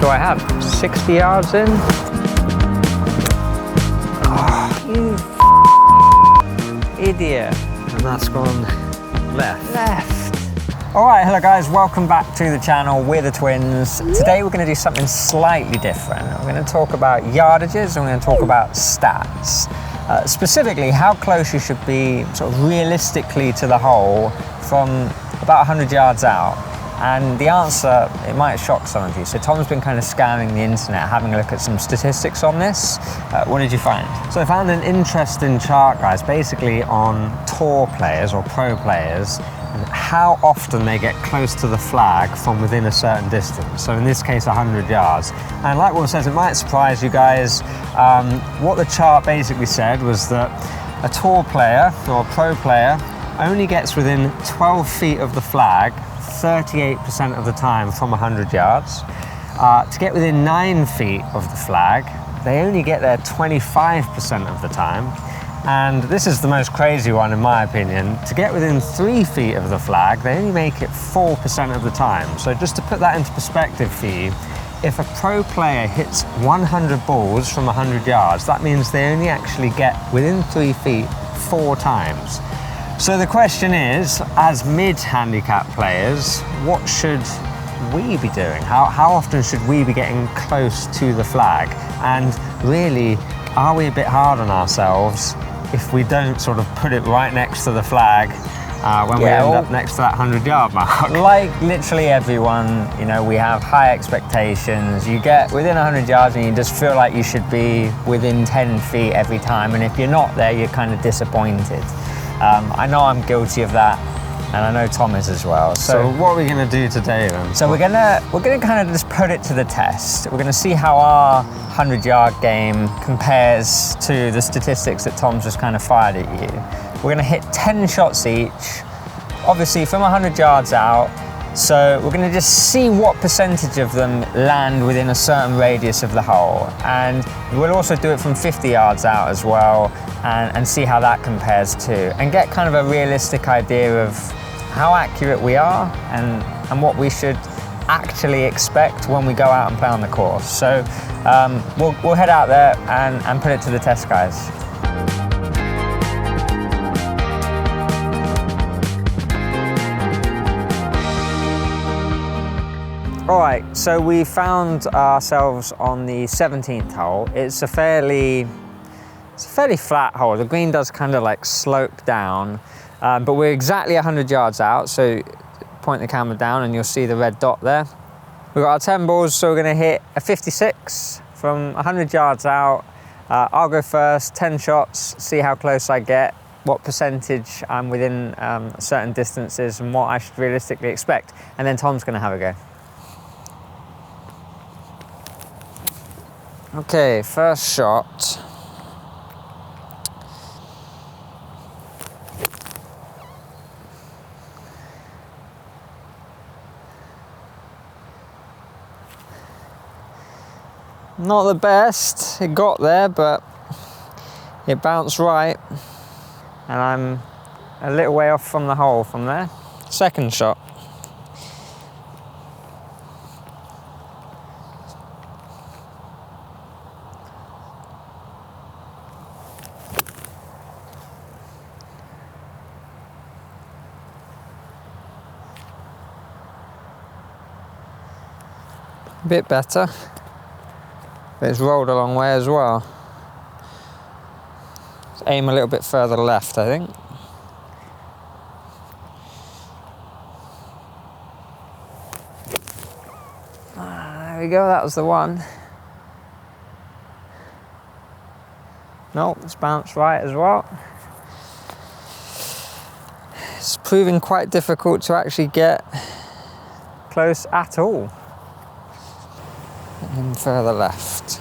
do I have? 60 yards in? Oh, you idiot. And that's gone left. All right, hello guys, welcome back to the channel. We're the twins. Today we're going to do something slightly different. We're going to talk about yardages and we're going to talk about stats. Specifically, how close you should be sort of realistically to the hole from about 100 yards out. And the answer, it might shock some of you. So Tom's been kind of scanning the internet, having a look at some statistics on this. What did you find? So I found an interesting chart, guys, basically on tour players or pro players, and how often they get close to the flag from within a certain distance. So in this case, 100 yards. And like Will says, it might surprise you guys. What the chart basically said was that a tour player or a pro player only gets within 12 feet of the flag 38% of the time from 100 yards. To get within 9 feet of the flag, they only get there 25% of the time. And this is the most crazy one in my opinion. To get within 3 feet of the flag, they only make it 4% of the time. So just to put that into perspective for you, if a pro player hits 100 balls from 100 yards, that means they only actually get within 3 feet 4 times. So the question is, as mid-handicap players, what should we be doing? How often should we be getting close to the flag? And really, are we a bit hard on ourselves if we don't sort of put it right next to the flag when we end up next to that 100-yard mark? Like literally everyone, you know, we have high expectations. You get within 100 yards and you just feel like you should be within 10 feet every time. And if you're not there, you're kind of disappointed. I know I'm guilty of that, and I know Tom is as well. So what are we going to do today then? So we're gonna kind of just put it to the test. We're going to see how our 100-yard game compares to the statistics that Tom's just kind of fired at you. We're going to hit 10 shots each, obviously from 100 yards out. So we're going to just see what percentage of them land within a certain radius of the hole. And we'll also do it from 50 yards out as well and see how that compares too. And get kind of a realistic idea of how accurate we are and what we should actually expect when we go out and play on the course. So we'll head out there and put it to the test, guys. All right, so we found ourselves on the 17th hole. It's a fairly flat hole. The green does kind of like slope down, but we're exactly 100 yards out. So point the camera down and you'll see the red dot there. We've got our 10 balls, so we're gonna hit a 56 from 100 yards out. I'll go first, 10 shots, see how close I get, what percentage I'm within certain distances and what I should realistically expect. And then Tom's gonna have a go. Okay, first shot. Not the best, it got there, but it bounced right. And I'm a little way off from the hole from there. Second shot. A bit better, but it's rolled a long way as well. Let's aim a little bit further left, I think. There we go, that was the one. No, it's bounced right as well. It's proving quite difficult to actually get close at all. And further left.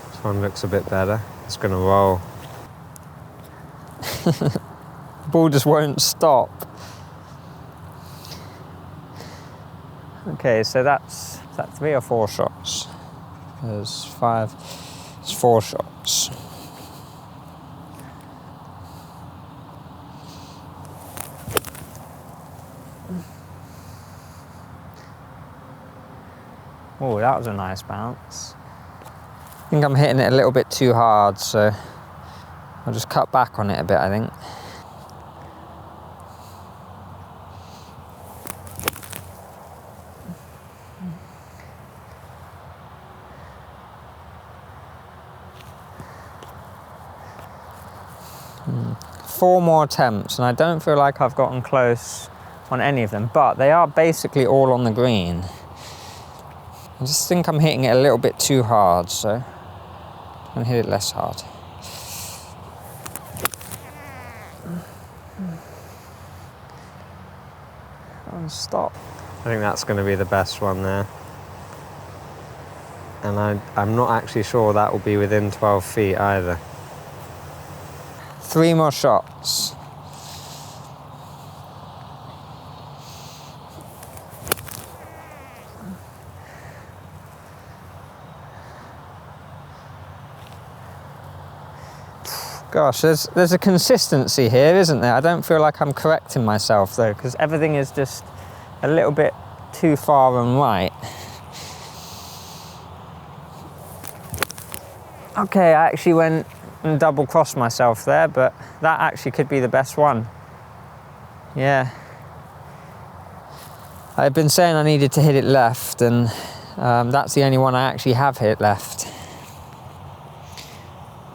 This one looks a bit better. It's going to roll. The ball just won't stop. Okay, so is that 3 or 4 shots? There's 5. It's 4 shots. Oh, that was a nice bounce. I think I'm hitting it a little bit too hard, so I'll just cut back on it a bit, I think. Four more attempts, and I don't feel like I've gotten close on any of them, but they are basically all on the green. I just think I'm hitting it a little bit too hard, so I'm going to hit it less hard. And stop. I think that's going to be the best one there. And I'm not actually sure that will be within 12 feet either. 3 more shots. Gosh, there's a consistency here, isn't there? I don't feel like I'm correcting myself though, because everything is just a little bit too far and right. Okay, I actually went and double crossed myself there, but that actually could be the best one. Yeah. I've been saying I needed to hit it left, and that's the only one I actually have hit left.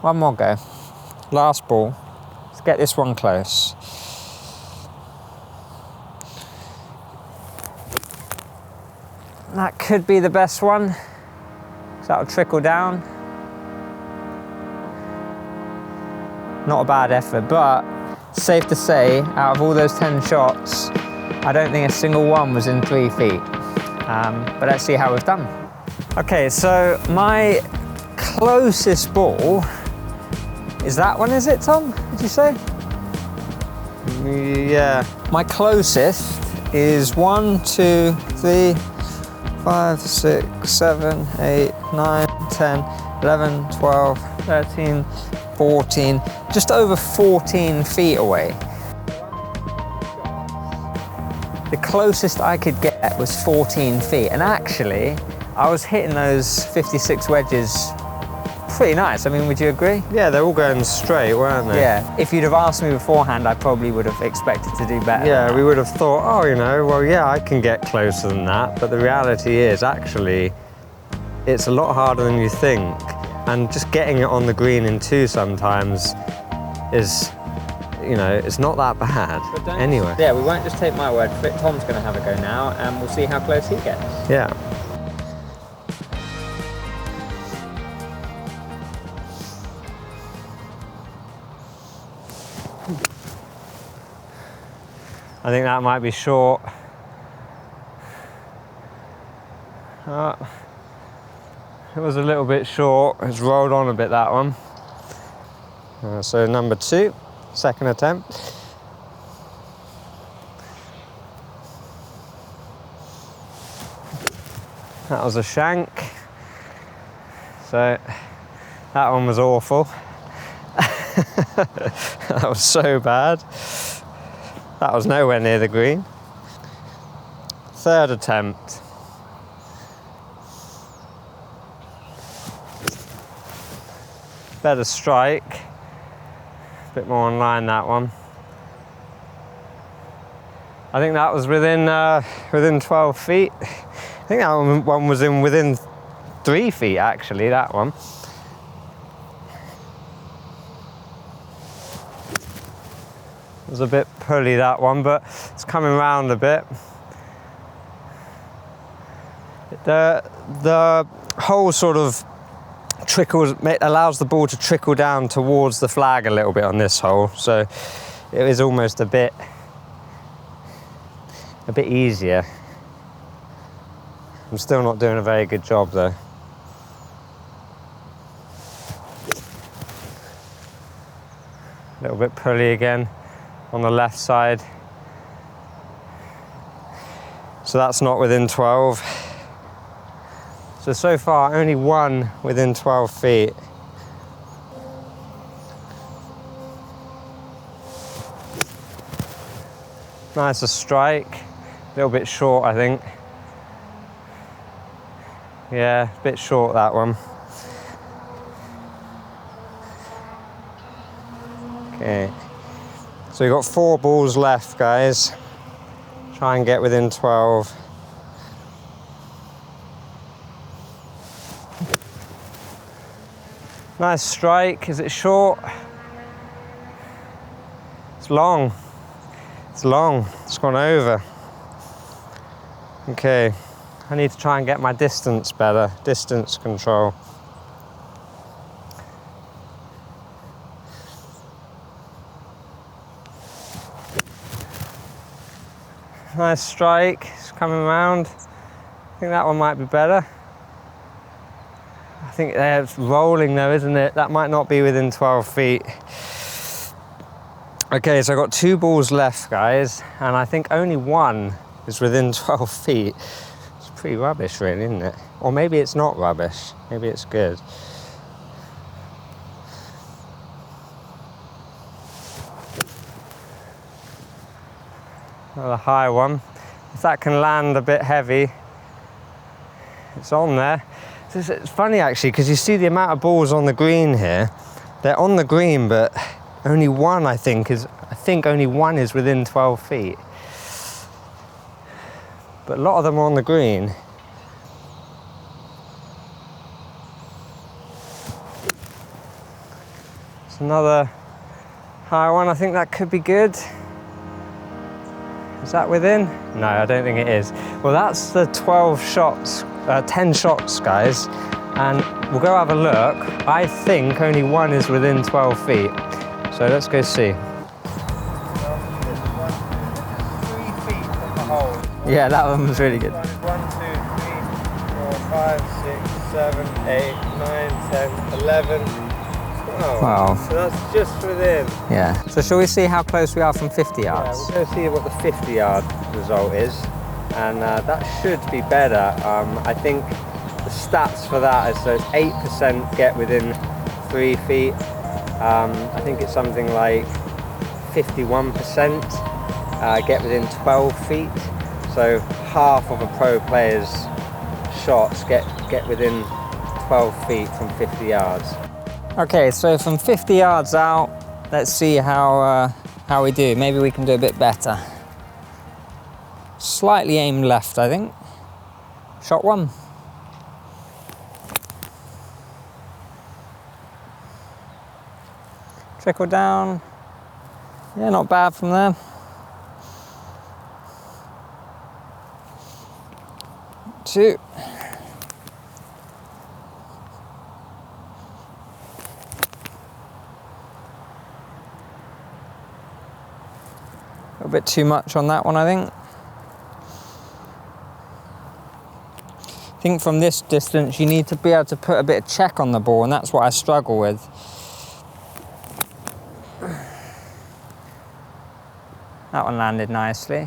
One more go. Last ball. Let's get this one close. That could be the best one, so that'll trickle down. Not a bad effort, but safe to say, out of all those 10 shots, I don't think a single one was in 3 feet. But let's see how we've done. Okay, so my closest ball is that one, is it, Tom? Did you say? Yeah. My closest is 1, 2, 3, 5, 6, 7, 8, 9, 10, 11, 12, 13, 14, just over 14 feet away. The closest I could get was 14 feet, and actually, I was hitting those 56 wedges pretty nice. I mean, would you agree? Yeah, they're all going straight, weren't they? Yeah. If you'd have asked me beforehand, I probably would have expected to do better. Yeah, we would have thought, oh, you know, well, yeah, I can get closer than that. But the reality is, actually, it's a lot harder than you think. And just getting it on the green in 2 sometimes is, you know, it's not that bad. Anyway. Yeah, we won't just take my word for it. Tom's going to have a go now, and we'll see how close he gets. Yeah. I think that might be short. It was a little bit short. It's rolled on a bit, that one. So number 2, second attempt. That was a shank. So that one was awful. That was so bad. That was nowhere near the green. Third attempt. Better strike. A bit more on line, that one. I think that was within 12 feet. I think that one was within 3 feet, actually, that one. It was a bit pulley, that one, but it's coming round a bit. The whole sort of allows the ball to trickle down towards the flag a little bit on this hole, so it is almost a bit easier. I'm still not doing a very good job though. A little bit pulley again on the left side. So that's not within 12. So far, only one within 12 feet. Nice a strike, a little bit short, I think. Yeah, a bit short that one. Okay. So we've got 4 balls left, guys. Try and get within 12. Nice strike. Is it short? It's long. It's long. It's gone over. Okay. I need to try and get my distance better. Distance control. Nice strike. It's coming around. I think that one might be better. I think it's rolling though, isn't it? That might not be within 12 feet. Okay, so I've got 2 balls left, guys, and I think only one is within 12 feet. It's pretty rubbish, really, isn't it? Or maybe it's not rubbish. Maybe it's good. Another high one. If that can land a bit heavy, it's on there. It's funny actually, because you see the amount of balls on the green here. They're on the green, but only one, I think only one is within 12 feet. But a lot of them are on the green. It's another high one. I think that could be good. Is that within? No, I don't think it is. Well, that's the 12 shots, 10 shots, guys. And we'll go have a look. I think only one is within 12 feet. So let's go see. 3 feet from the hole. Yeah, that one was really good. 1, 2, 3, 4, 5, 6, 7, 8, 9, 10, 11. Wow. So that's just within. Yeah. So shall we see how close we are from 50 yards? Yeah, we'll go see what the 50-yard result is. And that should be better. I think the stats for that is so it's 8% get within 3 feet. I think it's something like 51% get within 12 feet. So half of a pro player's shots get within 12 feet from 50 yards. Okay, so from 50 yards out, let's see how we do. Maybe we can do a bit better. Slightly aimed left, I think. Shot 1. Trickle down. Yeah, not bad from there. 2. A bit too much on that one, I think. I think from this distance you need to be able to put a bit of check on the ball, and that's what I struggle with. That one landed nicely.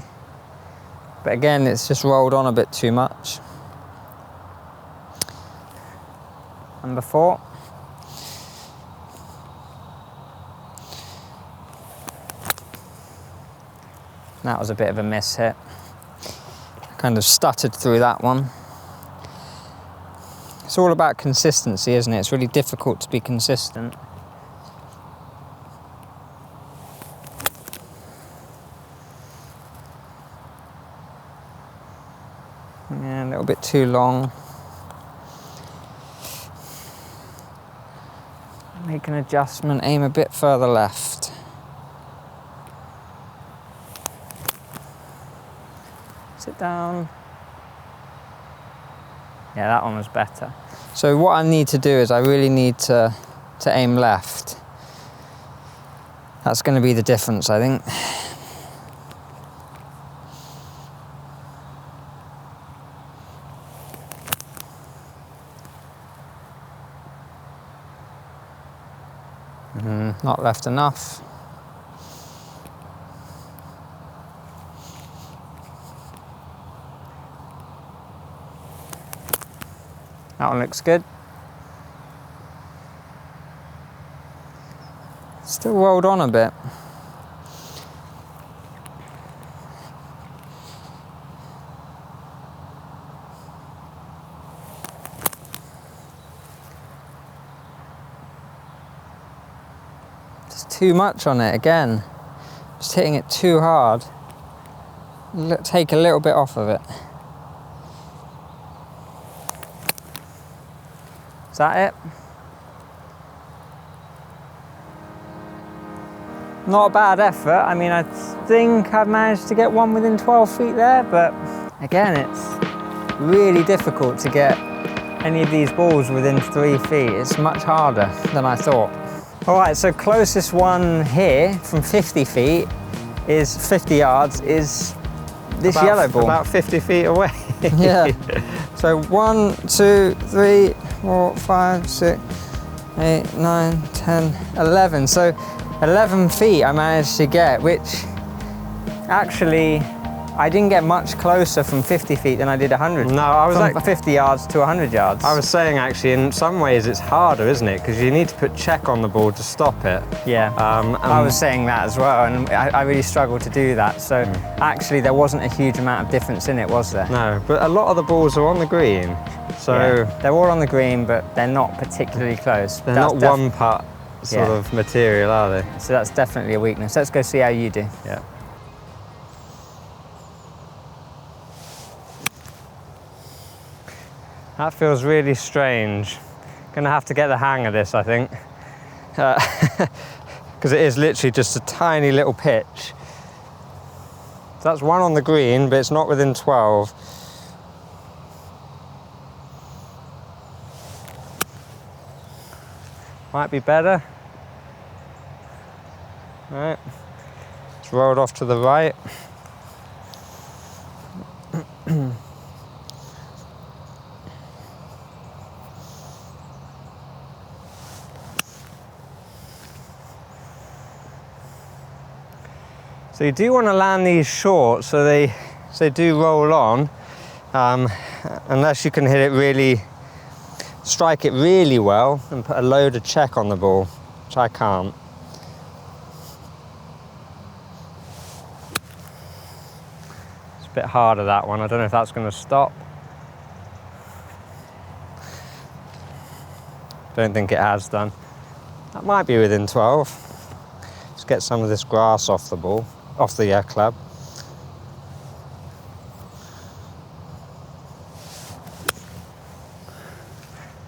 But again, it's just rolled on a bit too much. Number 4. That was a bit of a miss hit. Kind of stuttered through that one. It's all about consistency, isn't it? It's really difficult to be consistent. Yeah, a little bit too long. Make an adjustment, aim a bit further left. Sit down. Yeah, that one was better. So what I need to do is I really need to aim left. That's going to be the difference, I think. Not left enough. That one looks good. Still rolled on a bit. Just too much on it again. Just hitting it too hard. Take a little bit off of it. Is that it? Not a bad effort. I mean, I think I've managed to get one within 12 feet there, but again, it's really difficult to get any of these balls within 3 feet. It's much harder than I thought. All right, so closest one here from 50 feet is 50 yards is this yellow ball. About 50 feet away. Yeah. So 1, 2, 3, 4, 5, 6, 8, 9, 10, 11. So 11 feet I managed to get, which actually I didn't get much closer from 50 feet than I did 100. No, I was from 50 yards to 100 yards. I was saying actually in some ways it's harder, isn't it? Because you need to put check on the ball to stop it. Yeah, I was saying that as well, and I really struggled to do that. So actually there wasn't a huge amount of difference in it, was there? No, but a lot of the balls are on the green. So yeah, they're all on the green, but they're not particularly close. They're not one putt sort of material, are they? So that's definitely a weakness. Let's go see how you do. Yeah. That feels really strange. Gonna have to get the hang of this, I think. Because it is literally just a tiny little pitch. So that's one on the green, but it's not within 12. Might be better. All right. It's rolled off to the right. So you do want to land these short so they do roll on, unless you can hit it really, strike it really well and put a load of check on the ball, which I can't. It's a bit harder, that one. I don't know if that's going to stop. Don't think it has done. That might be within 12. Let's get some of this grass off the ball. Off the club.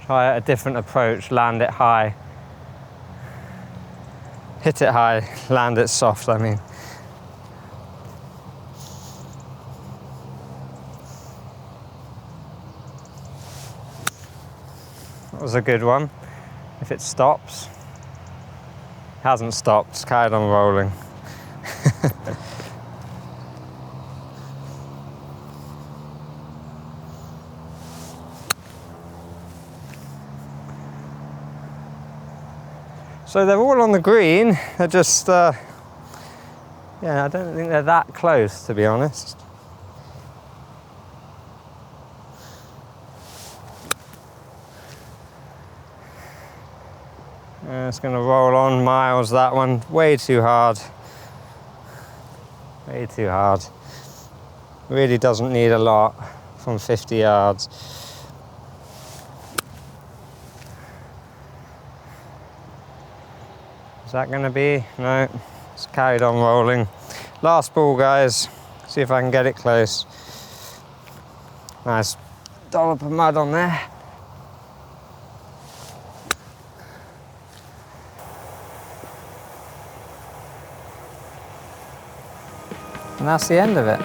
Try a different approach, land it high. Hit it high, land it soft, I mean. That was a good one. If it stops. Hasn't stopped, it's carried on rolling. So they're all on the green. They're just, yeah, I don't think they're that close, to be honest. It's going to roll on miles, that one. Way too hard. Way too hard. Really doesn't need a lot from 50 yards. Is that going to be? No, it's carried on rolling. Last ball, guys. See if I can get it close. Nice dollop of mud on there. And that's the end of it.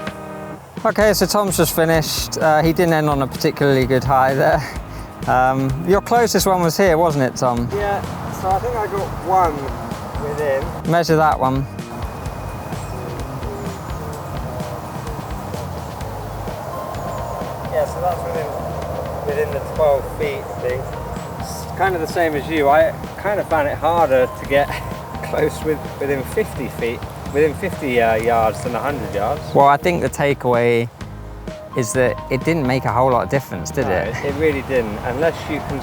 Okay, so Tom's just finished. He didn't end on a particularly good high there. Your closest one was here, wasn't it, Tom? Yeah, so I think I got one within. Measure that one. Yeah, so that's within the 12 feet thing. It's kind of the same as you. I kind of found it harder to get close within 50 feet. Within 50 yards than 100 yards. Well, I think the takeaway is that it didn't make a whole lot of difference, did it? It really didn't, unless you can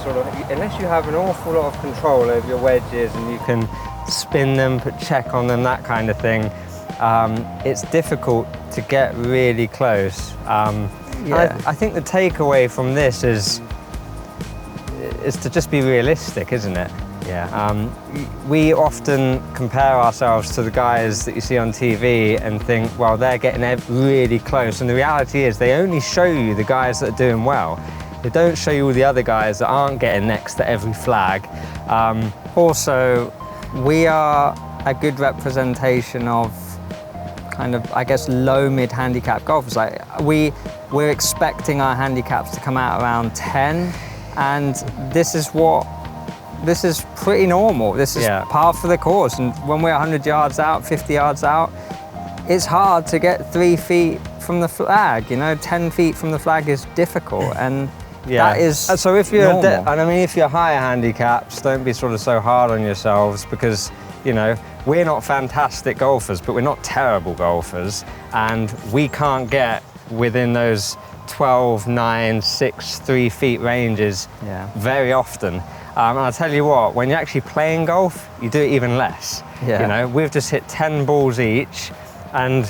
unless you have an awful lot of control over your wedges and you can spin them, put check on them, that kind of thing. It's difficult to get really close. Yeah. I think the takeaway from this is to just be realistic, isn't it? Yeah. We often compare ourselves to the guys that you see on TV and think, well, they're getting really close. And the reality is they only show you the guys that are doing well. They don't show you all the other guys that aren't getting next to every flag. Also, we are a good representation of kind of, I guess, low mid handicap golfers. Like we're expecting our handicaps to come out around 10, and this is pretty normal. This is par for the course. And when we're 100 yards out, 50 yards out, it's hard to get 3 feet from the flag. 10 feet from the flag is difficult, and that is so if you're normal. and I mean, if you're higher handicaps, don't be sort of so hard on yourselves, because we're not fantastic golfers, but we're not terrible golfers, and we can't get within those 12, 9, 6, 3 feet ranges very often. And I'll tell you what, when you're actually playing golf, you do it even less. We've just hit 10 balls each, and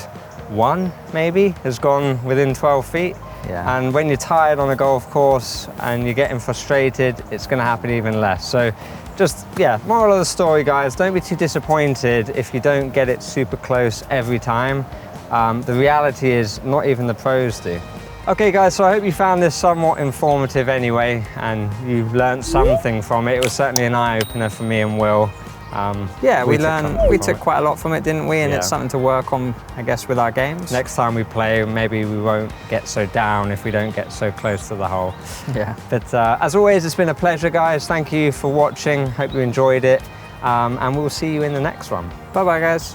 one maybe has gone within 12 feet. And when you're tired on a golf course and you're getting frustrated, it's going to happen even less. So just, moral of the story, guys, don't be too disappointed if you don't get it super close every time. The reality is not even the pros do. Okay guys, so I hope you found this somewhat informative anyway, and you've learned something from it. It was certainly an eye-opener for me and Will. We took quite a lot from it, didn't we? And it's something to work on, I guess, with our games. Next time we play, maybe we won't get so down if we don't get so close to the hole. But as always, it's been a pleasure, guys. Thank you for watching. Hope you enjoyed it. And we'll see you in the next one. Bye-bye, guys.